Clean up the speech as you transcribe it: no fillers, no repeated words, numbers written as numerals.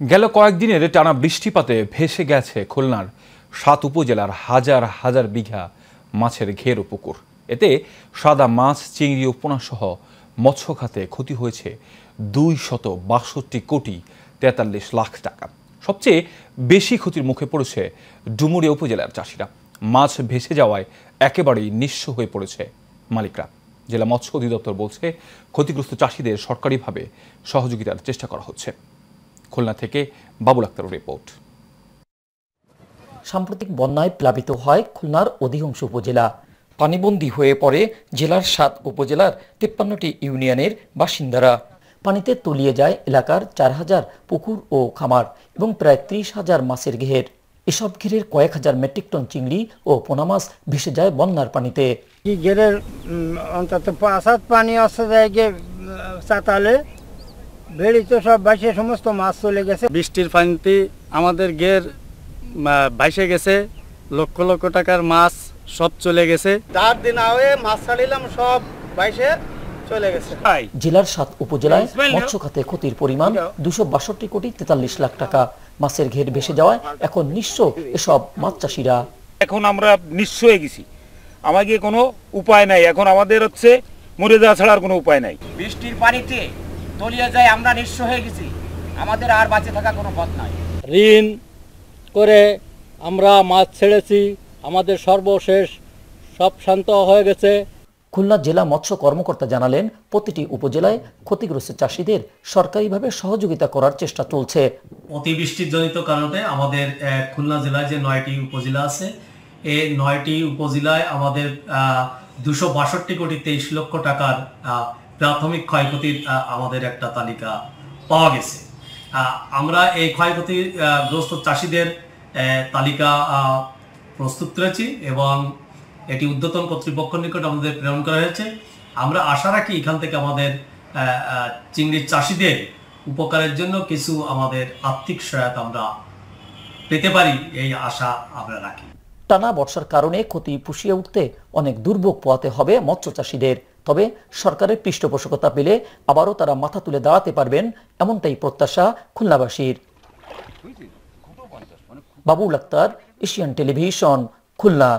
গেল কয়েকদিনের টানা বৃষ্টিপাতে ভেসে গেছে খুলনার ৭ উপজেলার হাজার হাজার বিঘা মাছের ঘের ও পুকুর। এতে সাদা মাছ, চিংড়ি ও পোনা সহ মৎস্য খাতে ক্ষতি হয়েছে ২৬২ কোটি ৪৩ লাখ টাকা। সবচেয়ে বেশি ক্ষতির মুখে পড়েছে ডুমুরিয়া উপজেলার চাষিরা। মাছ ভেসে যাওয়ায় একেবারেই নিঃস্ব হয়ে পড়েছে মালিকরা। জেলা মৎস্য অধিদপ্তর বলছে, ক্ষতিগ্রস্ত চাষিদের সরকারিভাবে সহযোগিতার চেষ্টা করা হচ্ছে। খুলনা থেকে বাবুল আক্তারের রিপোর্ট। সাম্প্রতিক বন্যায় প্লাবিত হয় খুলনার অধিকাংশ উপজেলা। পানিবন্দী হয়ে পড়ে জেলার ৭ উপজেলার ৫৩টি ইউনিয়নের বাসিন্দারা। পানিতে তলিয়ে যায় এলাকার ৪,০০০ পুকুর ও খামার এবং প্রায় ৩০,০০০ মাছের ঘের। এসব ঘেরের কয়েক হাজার মেট্রিক টন চিংড়ি ও পোনা মাছ ভেসে যায় বন্যার পানিতে। ঘেরের অন্তত ৫ হাত পানি আসতে যায় গিয়ে চাতালে ভেড়ি তো সব ভাসে, সমস্ত মাছ চলে গেছে। বৃষ্টির পানিতে আমাদের ঘের ভাসে গেছে, লক্ষ লক্ষ টাকার মাছ সব চলে গেছে। ৪ দিন আগে মাছ ছাড়িলাম, সব ভাসে চলে গেছে। জেলার ৭ উপজেলায় মৎস্য খাতে ক্ষতির পরিমাণ ২৬২ কোটি ৪৩ লাখ টাকা। মাছের ঘের ভেসে যাওয়ায় এখন নিঃস্ব এসব মাছ চাষিরা। এখন আমরা নিঃস্ব হয়ে গেছি, আমাকে কোনো উপায় নাই। এখন আমাদের হচ্ছে মরে যাওয়া ছাড়া আর কোনো উপায় নাই। বৃষ্টির পানিতে তলিয়ে যায়, আমরা নিঃস্ব হয়ে গেছি, আমাদের আর বাঁচে থাকা কোনো পথ নাই। ঋণ করে আমরা মাছ ছেড়েছি, আমাদের সর্বশেষ সব শান্ত হয়ে গেছে। খুলনা জেলা মৎস্য কর্মকর্তা জানালেন, প্রতিটি উপজেলায় ক্ষতিগ্রস্ত চাষিদের সরকারিভাবে সহযোগিতা করার চেষ্টা চলছে। অতিবৃষ্টির জনিত কারণে আমাদের খুলনা জেলায় যে ৯টি উপজেলা আছে, এই ৯টি উপজেলায় আমাদের ২৬২ কোটি ২৩ লক্ষ টাকার প্রাথমিক ক্ষয়ক্ষতির আমাদের একটা তালিকা পাওয়া গেছে। আমরা এই ক্ষয়ক্ষতিগ্রস্ত চাষিদের তালিকা প্রস্তুত করেছি এবং এটি ঊর্ধ্বতন কর্তৃপক্ষের নিকট আমাদের প্রেরণ করা হয়েছে। আমরা আশা রাখি এখান থেকে আমাদের চিংড়ির চাষিদের উপকারের জন্য কিছু আমাদের আর্থিক সহায়তা আমরা পেতে পারি, এই আশা আমরা রাখি। টানা বর্ষার কারণে ক্ষতি পুষিয়ে উঠতে অনেক দুর্ভোগ পোহাতে হবে মৎস্য চাষিদের। তবে সরকারের পৃষ্ঠপোষকতা পেলে আবারও তারা মাথা তুলে দাঁড়াতে পারবেন, এমনটাই প্রত্যাশা খুলনাবাসীর। Babul Akter, Asian television, Khulna.